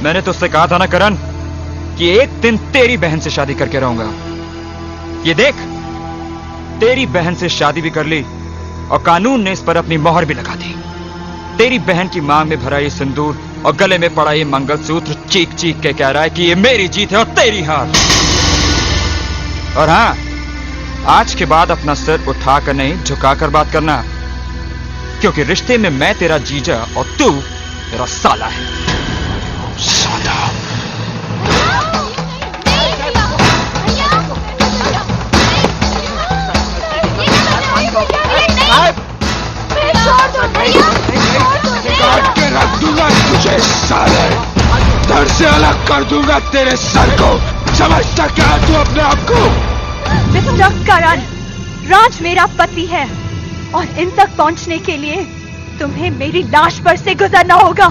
मैंने तो उससे कहा था ना करण कि एक दिन तेरी बहन से शादी करके रहूंगा। ये देख, तेरी बहन से शादी भी कर ली और कानून ने इस पर अपनी मोहर भी लगा दी। तेरी बहन की मांग में भरा ये सिंदूर और गले में पड़ा ये मंगलसूत्र चीख चीख के कह रहा है कि ये मेरी जीत है और तेरी हार। और हां, आज के बाद अपना सिर उठाकर नहीं झुकाकर बात करना, क्योंकि रिश्ते में मैं तेरा जीजा और तू मेरा साला है। साला। काट के रख दूंगा तुझे साले, धड़ से अलग कर दूंगा तेरे सर को। समझता क्या तू अपने आप को? मिस्टर करण, राज मेरा पति है और इन तक पहुंचने के लिए तुम्हें मेरी लाश पर से गुजरना होगा।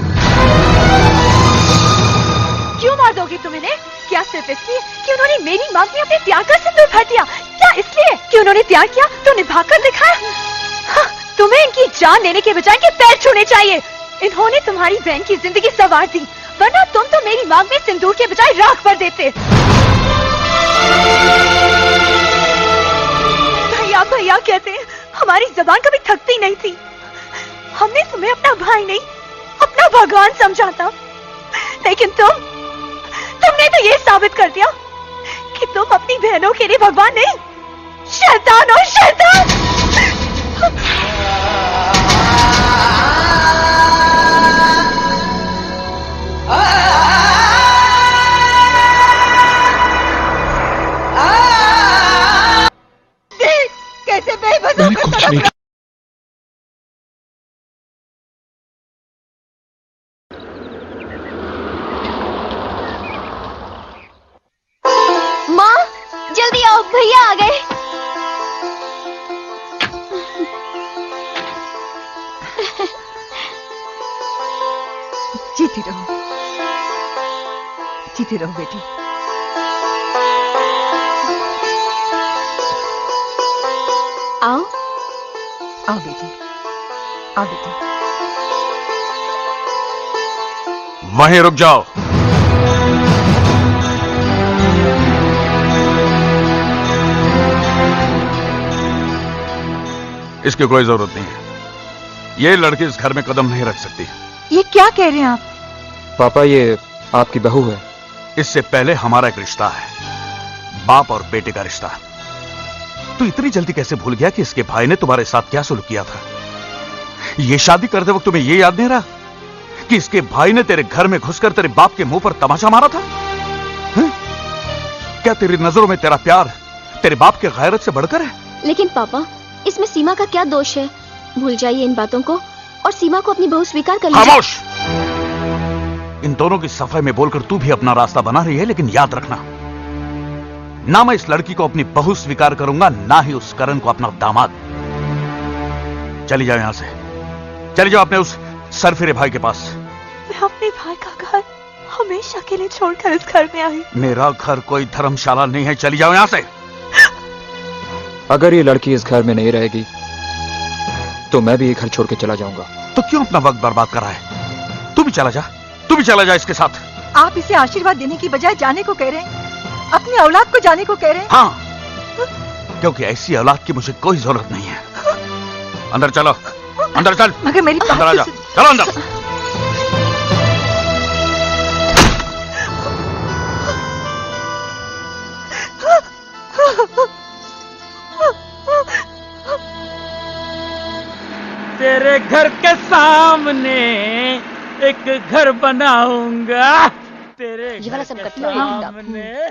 क्यों मार दोगे तुम इन्हें? क्या सिर्फ इसलिए कि उन्होंने मेरी मांग में अपने प्यार का सिंदूर भर दिया? क्या इसलिए कि उन्होंने प्यार किया तो निभाकर दिखाया? हाँ, तुम्हें इनकी जान लेने के बजाय इनके पैर छूने चाहिए। इन्होंने तुम्हारी बहन की जिंदगी संवार दी, वरना तुम तो मेरी मांग में सिंदूर के बजाय राख भर देते। भैया भैया कहते हैं, हमारी जबान कभी थकती नहीं थी। हमने तुम्हें अपना भाई नहीं, अपना भगवान समझा था, लेकिन तुमने तो ये साबित कर दिया कि तुम अपनी बहनों के लिए भगवान नहीं, शैतान और शैतान। देख कैसे बेबस मैंने कुछ नहीं। माँ जल्दी आओ, भैया आ गए। जीती रहो, जीती रहो बेटी। आओ आओ बेटी, आओ बेटी। वहीं रुक जाओ। इसकी कोई जरूरत नहीं है। ये लड़की इस घर में कदम नहीं रख सकती। ये क्या कह रहे हैं आप? पापा, ये आपकी बहू है। इससे पहले हमारा एक रिश्ता है, बाप और बेटे का रिश्ता। तू इतनी जल्दी कैसे भूल गया कि इसके भाई ने तुम्हारे साथ क्या सुलूक किया था? ये शादी करते वक्त तुम्हें ये याद नहीं रहा कि इसके भाई ने तेरे घर में घुसकर तेरे बाप के मुंह पर तमाचा मारा था? क्या तेरी नजरों में तेरा प्यार तेरे बाप के गैरत से बढ़कर है? लेकिन पापा, इसमें सीमा का क्या दोष है? भूल जाइए इन बातों को और सीमा को अपनी बहू स्वीकार कर लीजिए। खामोश! इन दोनों की सफाई में बोलकर तू भी अपना रास्ता बना रही है, लेकिन याद रखना, ना मैं इस लड़की को अपनी बहू स्वीकार करूंगा, ना ही उस करण को अपना दामाद। चली जाओ यहां से, चली जाओ अपने उस सरफिरे भाई के पास। मैं अपने भाई का घर हमेशा के लिए छोड़कर इस घर में आई। मेरा घर कोई धर्मशाला नहीं है, चली जाओ यहां से। अगर ये लड़की इस घर में नहीं रहेगी तो मैं भी ये घर छोड़ के चला जाऊंगा। तो क्यों अपना वक्त बर्बाद कर रहा है? तू भी चला जा, तू भी चला जा इसके साथ। आप इसे आशीर्वाद देने की बजाय जाने को कह रहे हैं, अपनी औलाद को जाने को कह रहे हैं। हाँ, क्योंकि ऐसी औलाद की मुझे कोई जरूरत नहीं है। अंदर चलो, अंदर चल। मगर मेरी अंदर आ जा, चलो अंदर। तेरे घर के सामने एक घर बनाऊंगा, तेरे ये वाला घर सब के कटना है। सामने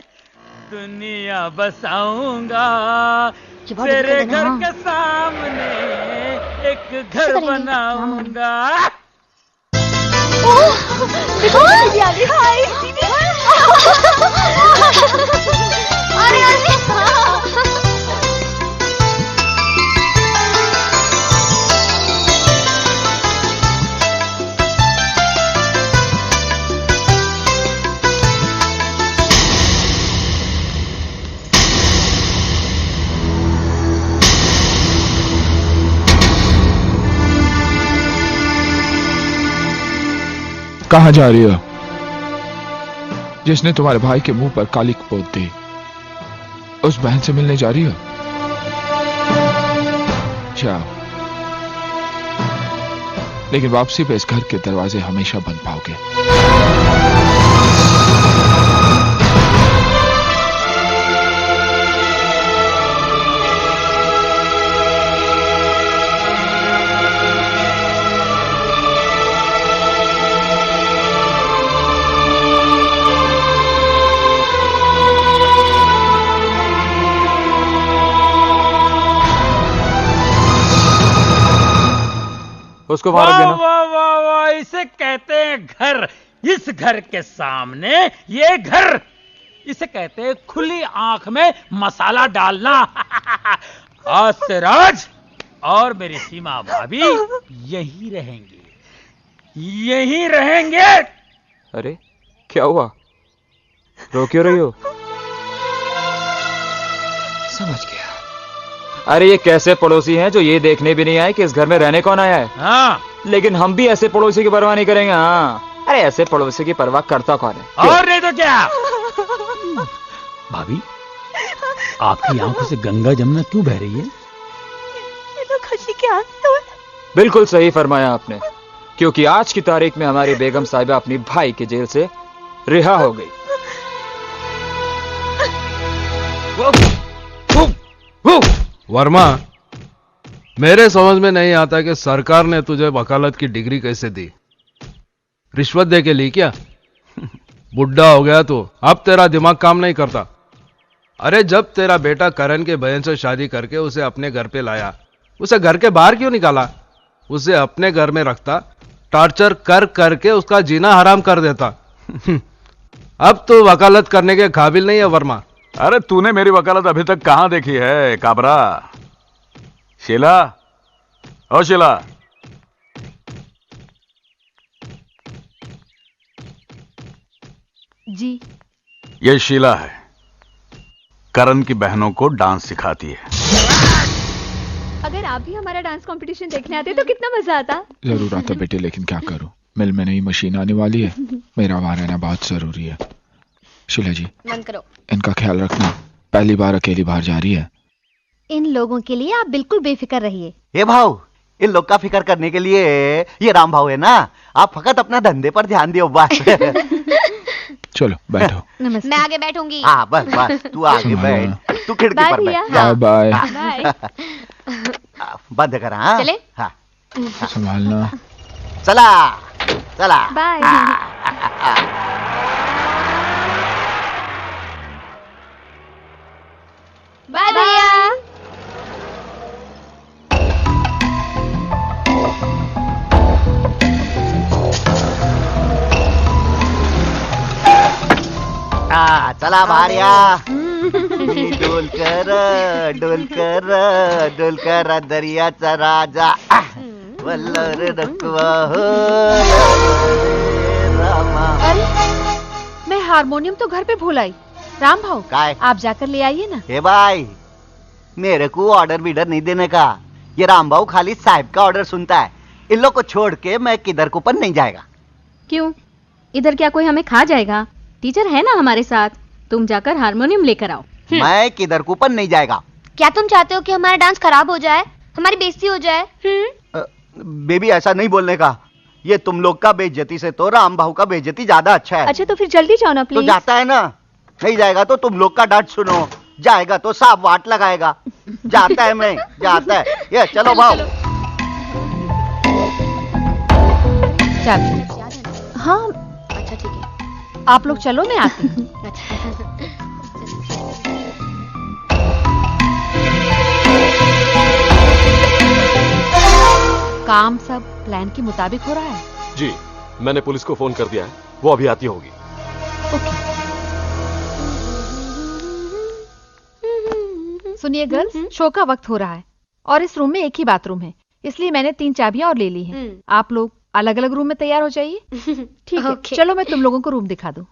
दुनिया बसाऊंगा, ये बहुत तेरे दिक्कत है घर ना। के सामने एक घर करेंगे? बनाऊंगा। दीदी आ गई। हाय दीदी। अरे अरे कहाँ जा रही हो? जिसने तुम्हारे भाई के मुंह पर कालिक पोत दी, उस बहन से मिलने जा रही हो? जाओ, लेकिन वापसी पे इस घर के दरवाजे हमेशा बंद पाओगे। उसको मार वाह देना। वाह वाह वाह, इसे कहते हैं घर। इस घर के सामने ये घर, इसे कहते हैं खुली आंख में मसाला डालना। आज से राज और मेरी सीमा भाभी यहीं रहेंगे, यहीं रहेंगे। अरे क्या हुआ, रो क्यों रही हो? समझ गया। अरे ये कैसे पड़ोसी हैं जो ये देखने भी नहीं आए कि इस घर में रहने कौन आया है। हाँ, लेकिन हम भी ऐसे पड़ोसी की परवाह नहीं करेंगे। हाँ, अरे ऐसे पड़ोसी की परवाह करता कौन है? क्यों? और नहीं तो क्या। भाभी, आपकी आंखों से गंगा जमुना क्यों बह रही है? ये तो खुशी के आंसू हैं। बिल्कुल सही फरमाया आपने, क्योंकि आज की तारीख में हमारी बेगम साहिबा अपनी भाई की जेल से रिहा हो गई। वर्मा, मेरे समझ में नहीं आता कि सरकार ने तुझे वकालत की डिग्री कैसे दी। रिश्वत दे के ली क्या? बुढ़ा हो गया तो अब तेरा दिमाग काम नहीं करता। अरे जब तेरा बेटा करण के बहन से शादी करके उसे अपने घर पे लाया, उसे घर के बाहर क्यों निकाला? उसे अपने घर में रखता, टॉर्चर कर करके उसका जीना हराम कर देता। अब तो वकालत करने के काबिल नहीं है वर्मा। अरे तूने मेरी वकालत अभी तक कहां देखी है काबरा? शीला, ओ शीला, जी, ये शीला है, करण की बहनों को डांस सिखाती है। अगर आप भी हमारा डांस कंपटीशन देखने आते तो कितना मजा आता। जरूर आता बेटे, लेकिन क्या करूं, मिल में नई मशीन आने वाली है, मेरा वहां रहना बहुत जरूरी है। शीला जी, बंद करो। इनका ख्याल रखना, पहली बार अकेली बाहर जा रही है। इन लोगों के लिए आप बिल्कुल बेफिक्र रहिए। ए भाव, इन लोग का फिक्र करने के लिए ये राम भाव है ना। आप फकत अपना धंधे पर ध्यान दियो बस। चलो बैठो। नमस्ते। मैं आगे बैठूंगी। हाँ बस बस, तू आगे बैठ, तू खिड़की बाय पर भैया। बैठ जा। Bye bye. बाय। बंद कर। हाँ चले? हाँ, संभालना। चला चला। बाय। बाय भैया। चला भार्या। डोलकर दर्याचा राजा वल्लर रखवा हो रामा। मैं हारमोनियम तो घर पे भूल आई। राम भाऊ, काय? आप जाकर ले आइए ना। हे भाई, मेरे को ऑर्डर बीडर नहीं देने का। ये राम भाऊ खाली साहब का ऑर्डर सुनता है। इन लोग को छोड़ के मैं किधर को पर नहीं जाएगा। क्यों? इधर क्या कोई हमें खा जाएगा? टीचर है ना हमारे साथ, तुम जाकर हारमोनियम लेकर आओ। मैं किधर को पर नहीं जाएगा। क्या तुम चाहते हो कि हमारा डांस खराब हो जाए, हमारी बेइज्जती हो जाए? बेबी ऐसा नहीं बोलने का। ये तुम लोग का बेइज्जती से तो राम भाऊ का बेइज्जती ज्यादा अच्छा है। अच्छा तो फिर जल्दी जाओ ना तो प्लीज। जाता है ना, नहीं जाएगा तो तुम लोग का डांट सुनो, जाएगा तो सांप वाट लगाएगा। जाता है मैं, जाता है। ये चलो भाऊ। चलो। हाँ अच्छा ठीक है। आप लोग चलो, मैं आती हूँ। काम सब प्लान के मुताबिक हो रहा है। जी, मैंने पुलिस को फोन कर दिया है, वो अभी आती होगी। सुनिए गर्ल्स, शो का वक्त हो रहा है और इस रूम में एक ही बाथरूम है, इसलिए मैंने 3 चाबियां और ले ली हैं। आप लोग अलग अलग रूम में तैयार हो जाइए। ठीक है, ओके। चलो मैं तुम लोगों को रूम दिखा दूं।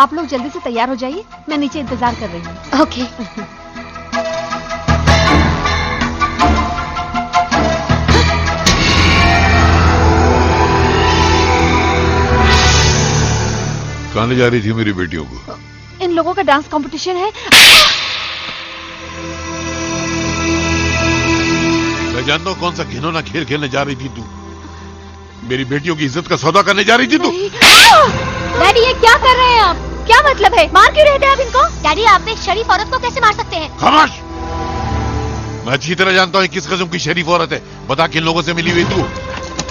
आप लोग जल्दी से तैयार हो जाइए, मैं नीचे इंतजार कर रही हूँ। ओके। कहाँ ले जा रही थी मेरी बेटियों को? इन लोगों का डांस कंपटीशन है। मैं जानता हूँ कौन सा घिनौना खेल खेलने जा रही थी तू। मेरी बेटियों की इज्जत का सौदा करने जा रही थी तू। डैडी ये क्या कर रहे हैं आप? क्या मतलब है? मार क्यों रहे थे आप इनको? डैडी आप एक शरीफ औरत को कैसे मार सकते हैं? खामोश! मैं अच्छी तरह जानता हूँ किस किस्म की शरीफ औरत है। बता किन लोगों से मिली हुई तू?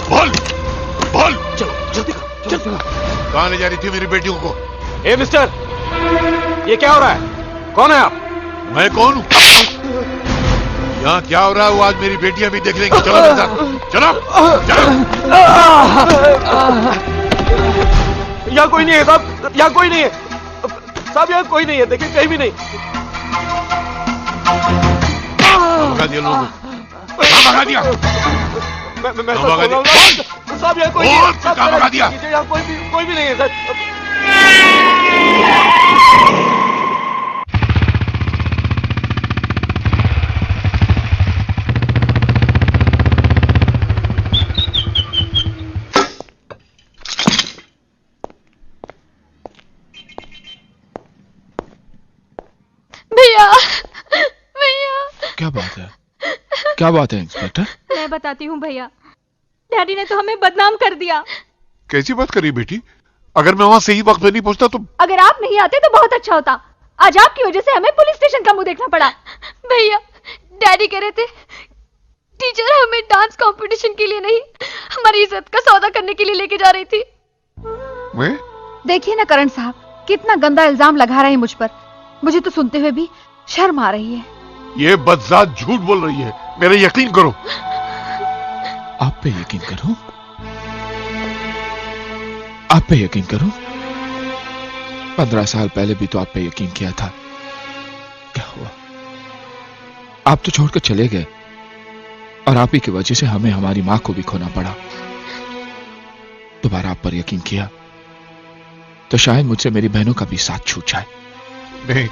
बोल बोल। चलो जल्दी चलो। कहाँ ले जा रही थी मेरी बेटियों को? ए मिस्टर, ये क्या हो रहा है? कौन है आप? मैं कौन हूँ? यहाँ क्या हो रहा है वो आज मेरी बेटियां भी देख लेंगी। चलो मेरे साथ, चलो चलो। यहाँ कोई नहीं है साहब, यहाँ कोई नहीं है साहब, यहाँ कोई नहीं है, देखिए कहीं भी नहीं। भगा दिया लोगों को, भगा दिया। मैं भगा दिया साहब, यहाँ कोई नहीं है। कहाँ भगा दिया? यहाँ कोई भी नहीं है सर। भैया भैया। क्या बात है? क्या बात है इंस्पेक्टर? मैं बताती हूँ भैया, डैडी ने तो हमें बदनाम कर दिया। कैसी बात करी बेटी? अगर मैं वहां सही वक्त पे नहीं पहुंचता तो? अगर आप नहीं आते तो बहुत अच्छा होता। आज आपकी वजह से हमें पुलिस स्टेशन का मुंह देखना पड़ा। भैया डैडी कह रहे थे टीचर हमें डांस कंपटीशन के लिए नहीं, हमारी इज्जत का सौदा करने के लिए लेके जा रही थी। मैं? देखिए ना करण साहब, कितना गंदा इल्जाम लगा रहे हैं मुझ पर। मुझे तो सुनते हुए भी शर्म आ रही है। ये बदजात झूठ बोल रही है, मेरे यकीन करो। आप पे यकीन करो? आप पे यकीन करो? 15 साल पहले भी तो आप पे यकीन किया था। क्या हुआ? आप तो छोड़कर चले गए और आप ही की वजह से हमें हमारी मां को भी खोना पड़ा। दोबारा आप पर यकीन किया तो शायद मुझसे मेरी बहनों का भी साथ छूट जाए। नहीं